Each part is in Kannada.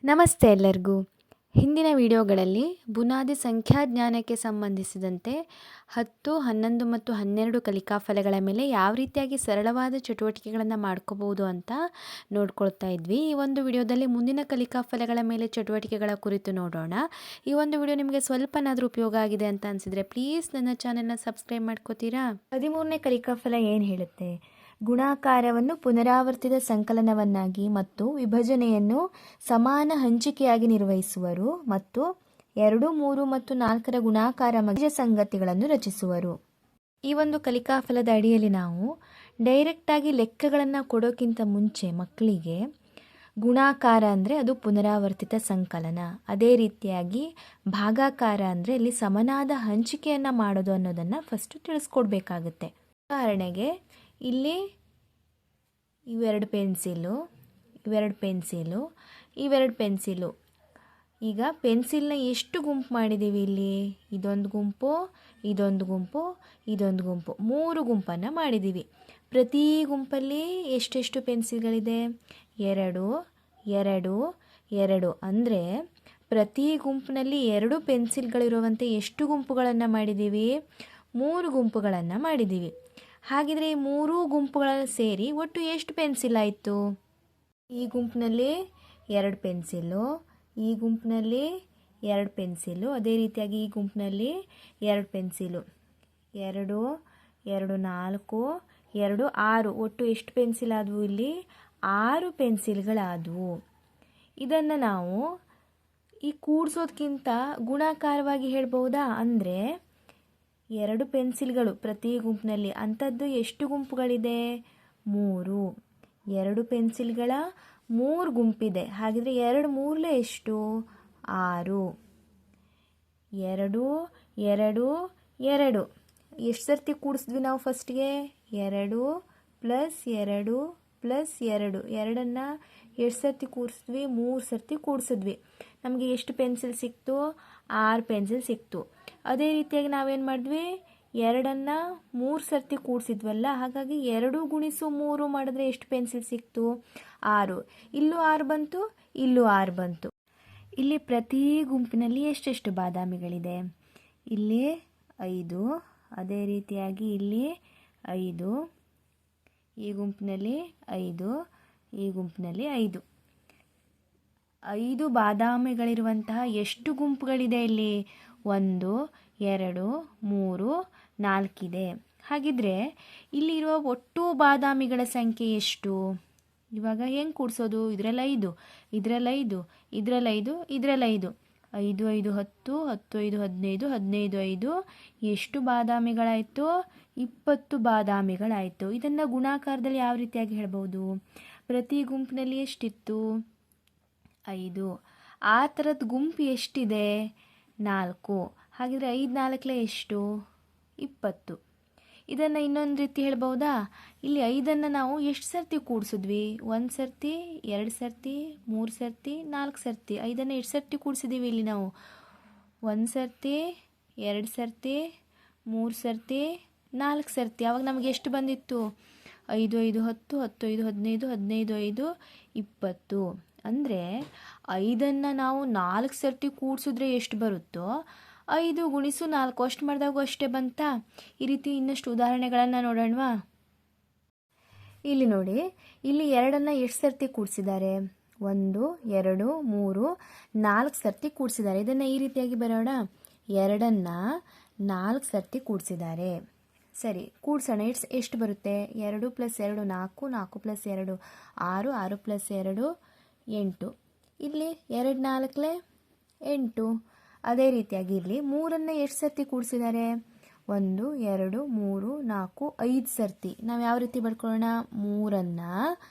ನಮಸ್ತೆ ಎಲ್ಲರಿಗೂ. ಹಿಂದಿನ ವಿಡಿಯೋಗಳಲ್ಲಿ ಬುನಾದಿ ಸಂಖ್ಯಾಜ್ಞಾನಕ್ಕೆ ಸಂಬಂಧಿಸಿದಂತೆ 10, 11 ಮತ್ತು 12 ಕಲಿಕಾ ಫಲಗಳ ಮೇಲೆ ಯಾವ ರೀತಿಯಾಗಿ ಸರಳವಾದ ಚಟುವಟಿಕೆಗಳನ್ನು ಮಾಡ್ಕೋಬಹುದು ಅಂತ ನೋಡ್ಕೊಳ್ತಾ ಇದ್ವಿ. ಈ ಒಂದು ವಿಡಿಯೋದಲ್ಲಿ ಮುಂದಿನ ಕಲಿಕಾ ಫಲಗಳ ಮೇಲೆ ಚಟುವಟಿಕೆಗಳ ಕುರಿತು ನೋಡೋಣ. ಈ ಒಂದು ವಿಡಿಯೋ ನಿಮಗೆ ಸ್ವಲ್ಪನಾದರೂ ಉಪಯೋಗ ಆಗಿದೆ ಅಂತ ಅನಿಸಿದರೆ ಪ್ಲೀಸ್ ನನ್ನ ಚಾನೆಲ್ನ ಸಬ್ಸ್ಕ್ರೈಬ್ ಮಾಡ್ಕೋತೀರಾ. 13ನೇ ಕಲಿಕಾ ಫಲ ಏನು ಹೇಳುತ್ತೆ? ಗುಣಾಕಾರವನ್ನು ಪುನರಾವರ್ತಿತ ಸಂಕಲನವನ್ನಾಗಿ ಮತ್ತು ವಿಭಜನೆಯನ್ನು ಸಮಾನ ಹಂಚಿಕೆಯಾಗಿ ನಿರ್ವಹಿಸುವರು ಮತ್ತು 2, 3 ಮತ್ತು 4ರ ಗುಣಾಕಾರ ಮಧ್ಯ ಸಂಗತಿಗಳನ್ನು ರಚಿಸುವರು. ಈ ಒಂದು ಕಲಿಕಾಫಲದ ಅಡಿಯಲ್ಲಿ ನಾವು ಡೈರೆಕ್ಟಾಗಿ ಲೆಕ್ಕಗಳನ್ನು ಕೊಡೋಕ್ಕಿಂತ ಮುಂಚೆ ಮಕ್ಕಳಿಗೆ ಗುಣಾಕಾರ ಅಂದರೆ ಅದು ಪುನರಾವರ್ತಿತ ಸಂಕಲನ, ಅದೇ ರೀತಿಯಾಗಿ ಭಾಗಾಕಾರ ಅಂದರೆ ಇಲ್ಲಿ ಸಮನಾದ ಹಂಚಿಕೆಯನ್ನು ಮಾಡೋದು ಅನ್ನೋದನ್ನು ಫಸ್ಟು ತಿಳಿಸ್ಕೊಡ್ಬೇಕಾಗುತ್ತೆ. ಉದಾಹರಣೆಗೆ ಇಲ್ಲಿ ಇವೆರಡು ಪೆನ್ಸಿಲು, ಇವೆರಡು ಪೆನ್ಸಿಲು. ಈಗ ಪೆನ್ಸಿಲ್ನ ಎಷ್ಟು ಗುಂಪು ಮಾಡಿದ್ದೀವಿ ಇಲ್ಲಿ? ಇದೊಂದು ಗುಂಪು, ಇದೊಂದು ಗುಂಪು, ಇದೊಂದು ಗುಂಪು, 3 ಗುಂಪನ್ನು ಮಾಡಿದ್ದೀವಿ. ಪ್ರತಿ ಗುಂಪಲ್ಲಿ ಎಷ್ಟೆಷ್ಟು ಪೆನ್ಸಿಲ್ಗಳಿದೆ? 2, 2, 2. ಅಂದರೆ ಪ್ರತಿ ಗುಂಪಿನಲ್ಲಿ 2 ಪೆನ್ಸಿಲ್ಗಳಿರುವಂತೆ ಎಷ್ಟು ಗುಂಪುಗಳನ್ನು ಮಾಡಿದ್ದೀವಿ? 3 ಗುಂಪುಗಳನ್ನು ಮಾಡಿದ್ದೀವಿ. ಹಾಗಿದ್ರೆ ಈ 3 ಗುಂಪುಗಳಲ್ಲಿ ಸೇರಿ ಒಟ್ಟು ಎಷ್ಟು ಪೆನ್ಸಿಲ್ ಆಯಿತು? ಈ ಗುಂಪಿನಲ್ಲಿ 2 ಪೆನ್ಸಿಲು, ಈ ಗುಂಪಿನಲ್ಲಿ 2 ಪೆನ್ಸಿಲು, ಅದೇ ರೀತಿಯಾಗಿ ಈ ಗುಂಪಿನಲ್ಲಿ 2 ಪೆನ್ಸಿಲು. 2, 2, 4, 2, 6. ಒಟ್ಟು ಎಷ್ಟು ಪೆನ್ಸಿಲ್ ಆದವು ಇಲ್ಲಿ? 6 ಪೆನ್ಸಿಲ್ಗಳಾದವು. ಇದನ್ನು ನಾವು ಈ ಕೂಡಿಸೋದಕ್ಕಿಂತ ಗುಣಾಕಾರವಾಗಿ ಹೇಳ್ಬೋದಾ? ಅಂದರೆ 2 ಪೆನ್ಸಿಲ್ಗಳು ಪ್ರತಿ ಗುಂಪಿನಲ್ಲಿ, ಅಂಥದ್ದು ಎಷ್ಟು ಗುಂಪುಗಳಿದೆ? 3. 2 ಪೆನ್ಸಿಲ್ಗಳ 3 ಗುಂಪಿದೆ. ಹಾಗಿದ್ರೆ 2 3 ಎಷ್ಟು? 6. 2, 2, 2. ಎಷ್ಟು ಸರ್ತಿ ಕೂಡಿಸಿದ್ವಿ ನಾವು ಫಸ್ಟ್ಗೆ? 2 + 2 + 2. 2ನ್ನು ಎಷ್ಟು ಸರ್ತಿ ಕೂಡಿಸಿದ್ವಿ? 3 ಸರ್ತಿ ಕೂಡಿಸಿದ್ವಿ. ನಮಗೆ ಎಷ್ಟು ಪೆನ್ಸಿಲ್ ಸಿಕ್ತು? 6 ಪೆನ್ಸಿಲ್ ಸಿಕ್ತು. ಅದೇ ರೀತಿಯಾಗಿ ನಾವೇನು ಮಾಡಿದ್ವಿ? 2ನ್ನು 3 ಸರ್ತಿ ಕೂಡಿಸಿದ್ವಲ್ಲ, ಹಾಗಾಗಿ 2 × 3 ಮಾಡಿದ್ರೆ ಎಷ್ಟು ಪೆನ್ಸಿಲ್ ಸಿಕ್ತು? 6. ಇಲ್ಲೂ 6 ಬಂತು, ಇಲ್ಲೂ 6 ಬಂತು. ಇಲ್ಲಿ ಪ್ರತಿ ಗುಂಪಿನಲ್ಲಿ ಎಷ್ಟೆಷ್ಟು ಬಾದಾಮಿಗಳಿದೆ? ಇಲ್ಲಿ 5, ಅದೇ ರೀತಿಯಾಗಿ ಇಲ್ಲಿ 5, ಈ ಗುಂಪಿನಲ್ಲಿ 5, ಈ ಗುಂಪಿನಲ್ಲಿ 5. 5 ಬಾದಾಮಿಗಳಿರುವಂತಹ ಎಷ್ಟು ಗುಂಪುಗಳಿದೆ ಇಲ್ಲಿ? 1, 2, 3, 4 ಇದೆ. ಹಾಗಿದ್ರೆ ಇಲ್ಲಿರುವ ಒಟ್ಟು ಬಾದಾಮಿಗಳ ಸಂಖ್ಯೆ ಎಷ್ಟು? ಇವಾಗ ಹೆಂಗೆ ಕೂಡಿಸೋದು? ಇದರಲ್ಲಿ 5, ಇದರಲ್ಲಿ 5, ಇದರಲ್ಲಿ 5, ಇದರಲ್ಲಿ 5. 5, 5, 10, 10, 5, 15, 15, 5. ಎಷ್ಟು ಬಾದಾಮಿಗಳಾಯಿತು? 20 ಬಾದಾಮಿಗಳಾಯಿತು. ಇದನ್ನು ಗುಣಾಕಾರದಲ್ಲಿ ಯಾವ ರೀತಿಯಾಗಿ ಹೇಳ್ಬೋದು? ಪ್ರತಿ ಗುಂಪಿನಲ್ಲಿ ಎಷ್ಟಿತ್ತು? 5. ಆ ಥರದ ಗುಂಪು ಎಷ್ಟಿದೆ? 4. ಹಾಗಿದ್ರೆ 5 4 ಎಷ್ಟು? 20. ಇದನ್ನು ಇನ್ನೊಂದು ರೀತಿ ಹೇಳ್ಬೋದಾ? ಇಲ್ಲಿ 5ನ್ನು ನಾವು ಎಷ್ಟು ಸರ್ತಿ ಕೂಡಿಸಿದ್ವಿ? 1 ಸರ್ತಿ, 2 ಸರ್ತಿ, 3 ಸರ್ತಿ, 4 ಸರ್ತಿ. 5ನ್ನು ಎಷ್ಟು ಸರ್ತಿ ಕೂಡಿಸಿದ್ದೀವಿ ಇಲ್ಲಿ ನಾವು? 1 ಸರ್ತಿ, 2 ಸರ್ತಿ, 3 ಸರ್ತಿ, 4 ಸರ್ತಿ. ಆವಾಗ ನಮಗೆ ಎಷ್ಟು ಬಂದಿತ್ತು? 5, 5, 10, 10, 5, 15, 15, 5, 20. ಅಂದರೆ 5ನ್ನು ನಾವು 4 ಸರ್ತಿ ಕೂಡಿಸಿದ್ರೆ ಎಷ್ಟು ಬರುತ್ತೋ 5 × 4 ಅಷ್ಟು ಮಾಡಿದಾಗೂ ಅಷ್ಟೇ ಬಂತಾ? ಈ ರೀತಿ ಇನ್ನಷ್ಟು ಉದಾಹರಣೆಗಳನ್ನು ನೋಡೋಣವಾ? ಇಲ್ಲಿ ನೋಡಿ, ಇಲ್ಲಿ 2ನ್ನು ಎಷ್ಟು ಸರ್ತಿ ಕೂಡಿಸಿದ್ದಾರೆ? 1, 2, 3, 4 ಸರ್ತಿ ಕೂಡಿಸಿದ್ದಾರೆ. ಇದನ್ನು ಈ ರೀತಿಯಾಗಿ ಬರೋಣ. 2ನ್ನು 4 ಸರ್ತಿ ಕೂಡಿಸಿದ್ದಾರೆ. ಸರಿ, ಕೂಡಿಸೋಣ. ಎಷ್ಟು ಬರುತ್ತೆ? 2 + 2 4, 4 + 2 6, 6 + 2 8. ಇಲ್ಲಿ 2 4 8. ಅದೇ ರೀತಿಯಾಗಿ ಇಲ್ಲಿ 3ನ್ನು ಎಷ್ಟು ಸರ್ತಿ ಕೂಡಿಸಿದ್ದಾರೆ? 1, 2, 3, 4, 5 ಸರ್ತಿ. ನಾವು ಯಾವ ರೀತಿ ಬರ್ಕೊಳ್ಳೋಣ? 3ನ್ನು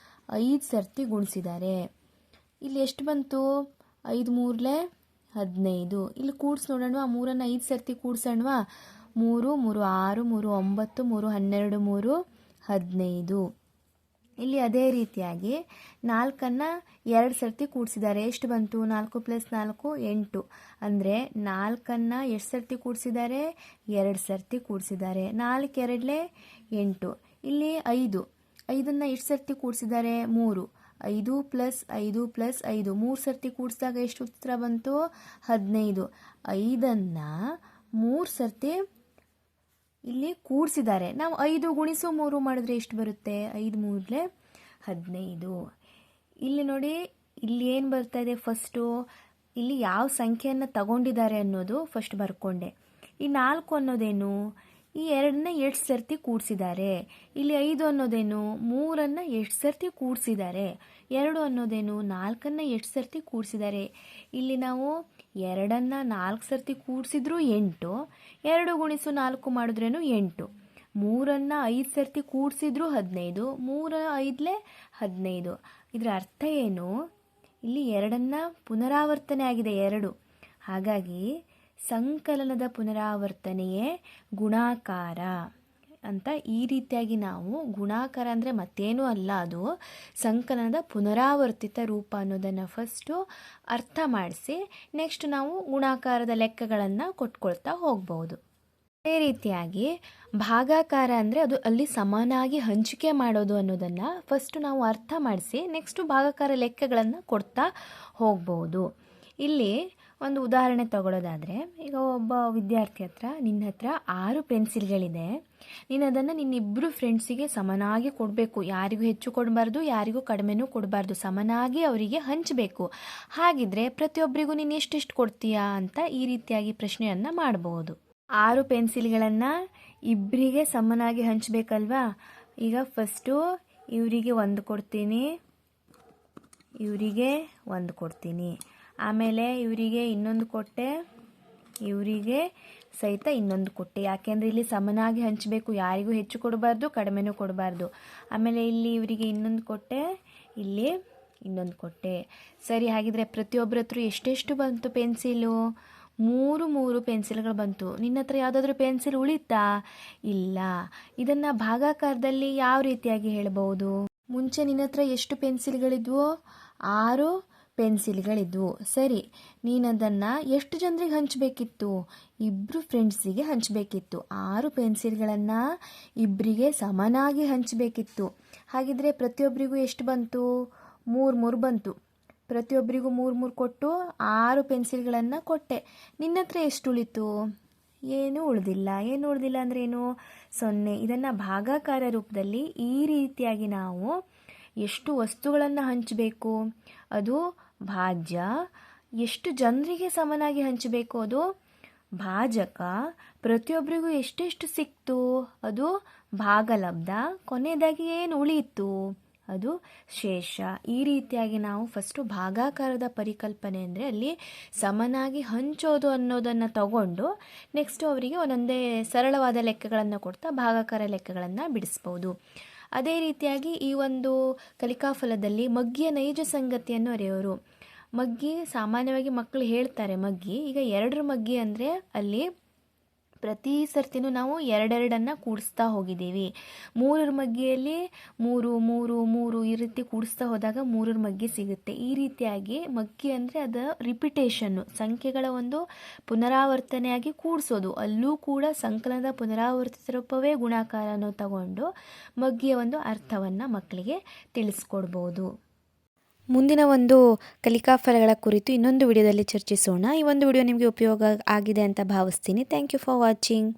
5 ಸರ್ತಿ ಗುಣಿಸಿದ್ದಾರೆ. ಇಲ್ಲಿ ಎಷ್ಟು ಬಂತು? 5 3 15. ಇಲ್ಲಿ ಕೂಡಿಸಿ ನೋಡೋಣವಾ? 3ನ್ನು 5 ಸರ್ತಿ ಕೂಡಿಸೋಣವಾ? 3 3 6 3 9 3 12 3 15. ಇಲ್ಲಿ ಅದೇ ರೀತಿಯಾಗಿ 4ನ್ನು 2 ಸರ್ತಿ ಕೂಡಿಸಿದ್ದಾರೆ. ಎಷ್ಟು ಬಂತು? 4 + 4 8. ಅಂದರೆ 4ನ್ನು ಎಷ್ಟು ಸರ್ತಿ ಕೂಡಿಸಿದ್ದಾರೆ? 2 ಸರ್ತಿ ಕೂಡಿಸಿದ್ದಾರೆ. 4 2 8. ಇಲ್ಲಿ 5. 5ನ್ನು ಎಷ್ಟು ಸರ್ತಿ ಕೂಡಿಸಿದ್ದಾರೆ? 3. 5 + 5 + 5 3 ಸರ್ತಿ ಕೂಡಿಸಿದಾಗ ಎಷ್ಟು ಉತ್ತರ ಬಂತು? 15. 5ಅನ್ನು 3 ಸರ್ತಿ ಇಲ್ಲಿ ಕೂಡಿಸಿದ್ದಾರೆ. ನಾವು 5 × 3 ಮಾಡಿದ್ರೆ ಎಷ್ಟು ಬರುತ್ತೆ? 5 3 15. ಇಲ್ಲಿ ನೋಡಿ, ಇಲ್ಲಿ ಏನು ಬರ್ತಾ ಇದೆ? ಫಸ್ಟು ಇಲ್ಲಿ ಯಾವ ಸಂಖ್ಯೆಯನ್ನು ತಗೊಂಡಿದ್ದಾರೆ ಅನ್ನೋದು ಫಸ್ಟ್ ಬರ್ಕೊಂಡೆ. ಈ 4 ಅನ್ನೋದೇನು? ಈ 2ನ್ನ ಎಷ್ಟು ಸರ್ತಿ ಕೂಡಿಸಿದ್ದಾರೆ. ಇಲ್ಲಿ 5 ಅನ್ನೋದೇನು? 3ಅನ್ನು ಎಷ್ಟು ಸರ್ತಿ ಕೂಡಿಸಿದ್ದಾರೆ. 2 ಅನ್ನೋದೇನು? 4ಅನ್ನು ಎಷ್ಟು ಸರ್ತಿ ಕೂಡಿಸಿದ್ದಾರೆ. ಇಲ್ಲಿ ನಾವು 2ಅನ್ನು 4 ಸರ್ತಿ ಕೂಡಿಸಿದ್ರೂ 8, 2 × 4 ಮಾಡಿದ್ರೇನು 8. 3ಅನ್ನು 5 ಸರ್ತಿ ಕೂಡಿಸಿದ್ರೂ 15, 3 5 15. ಇದರ ಅರ್ಥ ಏನು? ಇಲ್ಲಿ 2ಅನ್ನು ಪುನರಾವರ್ತನೆ ಆಗಿದೆ 2. ಹಾಗಾಗಿ ಸಂಕಲನದ ಪುನರಾವರ್ತನೆಯೇ ಗುಣಾಕಾರ ಅಂತ ಈ ರೀತಿಯಾಗಿ ನಾವು ಗುಣಾಕಾರ ಅಂದರೆ ಮತ್ತೇನೂ ಅಲ್ಲ, ಅದು ಸಂಕಲನದ ಪುನರಾವರ್ತಿತ ರೂಪ ಅನ್ನೋದನ್ನು ಫಸ್ಟು ಅರ್ಥ ಮಾಡಿಸಿ ನೆಕ್ಸ್ಟ್ ನಾವು ಗುಣಾಕಾರದ ಲೆಕ್ಕಗಳನ್ನು ಕೊಟ್ಕೊಳ್ತಾ ಹೋಗ್ಬೋದು. ಅದೇ ರೀತಿಯಾಗಿ ಭಾಗಾಕಾರ ಅಂದರೆ ಅದು ಅಲ್ಲಿ ಸಮನಾಗಿ ಹಂಚಿಕೆ ಮಾಡೋದು ಅನ್ನೋದನ್ನು ಫಸ್ಟು ನಾವು ಅರ್ಥ ಮಾಡಿಸಿ ನೆಕ್ಸ್ಟು ಭಾಗಾಕಾರ ಲೆಕ್ಕಗಳನ್ನು ಕೊಡ್ತಾ ಹೋಗ್ಬೋದು. ಇಲ್ಲಿ ಒಂದು ಉದಾಹರಣೆ ತಗೊಳ್ಳೋದಾದರೆ, ಈಗ ಒಬ್ಬ ವಿದ್ಯಾರ್ಥಿ ಹತ್ರ ನಿನ್ನ ಹತ್ರ 6 ಪೆನ್ಸಿಲ್ಗಳಿದೆ. ನೀನು ಅದನ್ನು ನಿನ್ನಿಬ್ಬರು ಫ್ರೆಂಡ್ಸಿಗೆ ಸಮನಾಗಿ ಕೊಡಬೇಕು. ಯಾರಿಗೂ ಹೆಚ್ಚು ಕೊಡಬಾರ್ದು, ಯಾರಿಗೂ ಕಡಿಮೆನೂ ಕೊಡಬಾರ್ದು, ಸಮನಾಗಿ ಅವರಿಗೆ ಹಂಚಬೇಕು. ಹಾಗಿದ್ರೆ ಪ್ರತಿಯೊಬ್ಬರಿಗೂ ನೀನು ಎಷ್ಟೆಷ್ಟು ಕೊಡ್ತೀಯಾ ಅಂತ ಈ ರೀತಿಯಾಗಿ ಪ್ರಶ್ನೆಯನ್ನು ಮಾಡಬಹುದು. 6 ಪೆನ್ಸಿಲ್ಗಳನ್ನು ಇಬ್ಬರಿಗೆ ಸಮನಾಗಿ ಹಂಚಬೇಕಲ್ವಾ? ಈಗ ಫಸ್ಟು ಇವರಿಗೆ 1 ಕೊಡ್ತೀನಿ, ಇವರಿಗೆ 1 ಕೊಡ್ತೀನಿ, ಆಮೇಲೆ ಇವರಿಗೆ ಇನ್ನೊಂದು ಕೊಟ್ಟೆ, ಇವರಿಗೆ ಸಹಿತ ಇನ್ನೊಂದು ಕೊಟ್ಟೆ. ಯಾಕೆಂದರೆ ಇಲ್ಲಿ ಸಮನಾಗಿ ಹಂಚಬೇಕು, ಯಾರಿಗೂ ಹೆಚ್ಚು ಕೊಡಬಾರ್ದು, ಕಡಿಮೆನೂ ಕೊಡಬಾರ್ದು. ಆಮೇಲೆ ಇಲ್ಲಿ ಇವರಿಗೆ ಇನ್ನೊಂದು ಕೊಟ್ಟೆ, ಇಲ್ಲಿ ಇನ್ನೊಂದು ಕೊಟ್ಟೆ. ಸರಿ, ಹಾಗಿದ್ರೆ ಪ್ರತಿಯೊಬ್ಬರ ಹತ್ರ ಎಷ್ಟೆಷ್ಟು ಬಂತು ಪೆನ್ಸಿಲು? 3 ಪೆನ್ಸಿಲ್ಗಳು ಬಂತು. ನಿನ್ನ ಹತ್ರ ಯಾವುದಾದ್ರೂ ಪೆನ್ಸಿಲ್ ಉಳಿತಾ? ಇಲ್ಲ. ಇದನ್ನು ಭಾಗಾಕಾರದಲ್ಲಿ ಯಾವ ರೀತಿಯಾಗಿ ಹೇಳ್ಬೋದು? ಮುಂಚೆ ನಿನ್ನ ಹತ್ರ ಎಷ್ಟು ಪೆನ್ಸಿಲ್ಗಳಿದ್ವು? 6 ಪೆನ್ಸಿಲ್ಗಳಿದ್ವು. ಸರಿ, ನೀನದನ್ನು ಎಷ್ಟು ಜನರಿಗೆ ಹಂಚಬೇಕಿತ್ತು? ಇಬ್ಬರು ಫ್ರೆಂಡ್ಸಿಗೆ ಹಂಚಬೇಕಿತ್ತು. 6 ಪೆನ್ಸಿಲ್ಗಳನ್ನು ಇಬ್ಬರಿಗೆ ಸಮನಾಗಿ ಹಂಚಬೇಕಿತ್ತು. ಹಾಗಿದ್ರೆ ಪ್ರತಿಯೊಬ್ಬರಿಗೂ ಎಷ್ಟು ಬಂತು? 3 ಬಂತು. ಪ್ರತಿಯೊಬ್ಬರಿಗೂ 3 ಕೊಟ್ಟು 6 ಪೆನ್ಸಿಲ್ಗಳನ್ನು ಕೊಟ್ಟೆ. ನಿನ್ನ ಹತ್ರ ಎಷ್ಟು ಉಳಿತು? ಏನೂ ಉಳಿದಿಲ್ಲ. ಏನು ಉಳಿದಿಲ್ಲ ಅಂದರೆ ಏನು? 0. ಇದನ್ನು ಭಾಗಾಕಾರ ರೂಪದಲ್ಲಿ ಈ ರೀತಿಯಾಗಿ ನಾವು ಎಷ್ಟು ವಸ್ತುಗಳನ್ನು ಹಂಚಬೇಕು ಅದು ಭಾಜ್ಯ, ಎಷ್ಟು ಜನರಿಗೆ ಸಮನಾಗಿ ಹಂಚಬೇಕು ಅದು ಭಾಜಕ, ಪ್ರತಿಯೊಬ್ಬರಿಗೂ ಎಷ್ಟೆಷ್ಟು ಸಿಕ್ತು ಅದು ಭಾಗಲಬ್ಧ, ಕೊನೆಯದಾಗಿ ಏನು ಉಳಿಯಿತು ಅದು ಶೇಷ. ಈ ರೀತಿಯಾಗಿ ನಾವು ಫಸ್ಟು ಭಾಗಾಕಾರದ ಪರಿಕಲ್ಪನೆ ಅಂದರೆ ಅಲ್ಲಿ ಸಮನಾಗಿ ಹಂಚೋದು ಅನ್ನೋದನ್ನು ತಗೊಂಡು ನೆಕ್ಸ್ಟು ಅವರಿಗೆ ಒಂದೊಂದೇ ಸರಳವಾದ ಲೆಕ್ಕಗಳನ್ನು ಕೊಡ್ತಾ ಭಾಗಾಕಾರ ಲೆಕ್ಕಗಳನ್ನು ಬಿಡಿಸ್ಬೋದು. ಅದೇ ರೀತಿಯಾಗಿ ಈ ಒಂದು ಕಲಿಕಾಫಲದಲ್ಲಿ ಮಗ್ಗಿಯ ನೈಜ ಸಂಗತಿಯನ್ನು ಅರಿಯೋರು. ಮಗ್ಗಿ ಸಾಮಾನ್ಯವಾಗಿ ಮಕ್ಕಳು ಹೇಳ್ತಾರೆ ಮಗ್ಗಿ. ಈಗ 2 ಮಗ್ಗಿ ಅಂದರೆ ಅಲ್ಲಿ ಪ್ರತಿ ಸರ್ತಿನೂ ನಾವು 2 ಕೂಡಿಸ್ತಾ ಹೋಗಿದ್ದೀವಿ. 3 ಮಗ್ಗಿಯಲ್ಲಿ 3 ಈ ರೀತಿ ಕೂಡಿಸ್ತಾ ಹೋದಾಗ 3 ಮಗ್ಗಿ ಸಿಗುತ್ತೆ. ಈ ರೀತಿಯಾಗಿ ಮಗ್ಗಿ ಅಂದರೆ ಅದು ರಿಪಿಟೇಷನ್ನು, ಸಂಖ್ಯೆಗಳ ಒಂದು ಪುನರಾವರ್ತನೆಯಾಗಿ ಕೂಡಿಸೋದು. ಅಲ್ಲೂ ಕೂಡ ಸಂಕಲನದ ಪುನರಾವರ್ತಿತ ರೂಪವೇ ಗುಣಾಕಾರವನ್ನು ತಗೊಂಡು ಮಗ್ಗಿಯ ಒಂದು ಅರ್ಥವನ್ನು ಮಕ್ಕಳಿಗೆ ತಿಳಿಸ್ಕೊಡ್ಬೋದು. ಮುಂದಿನ ಒಂದು ಕಲಿಕಾಫಲಗಳ ಕುರಿತು ಇನ್ನೊಂದು ವಿಡಿಯೋದಲ್ಲಿ ಚರ್ಚಿಸೋಣ. ಈ ಒಂದು ವಿಡಿಯೋ ನಿಮಗೆ ಉಪಯೋಗ ಆಗಿದೆ ಅಂತ ಭಾವಿಸ್ತೀನಿ. Thank you for watching.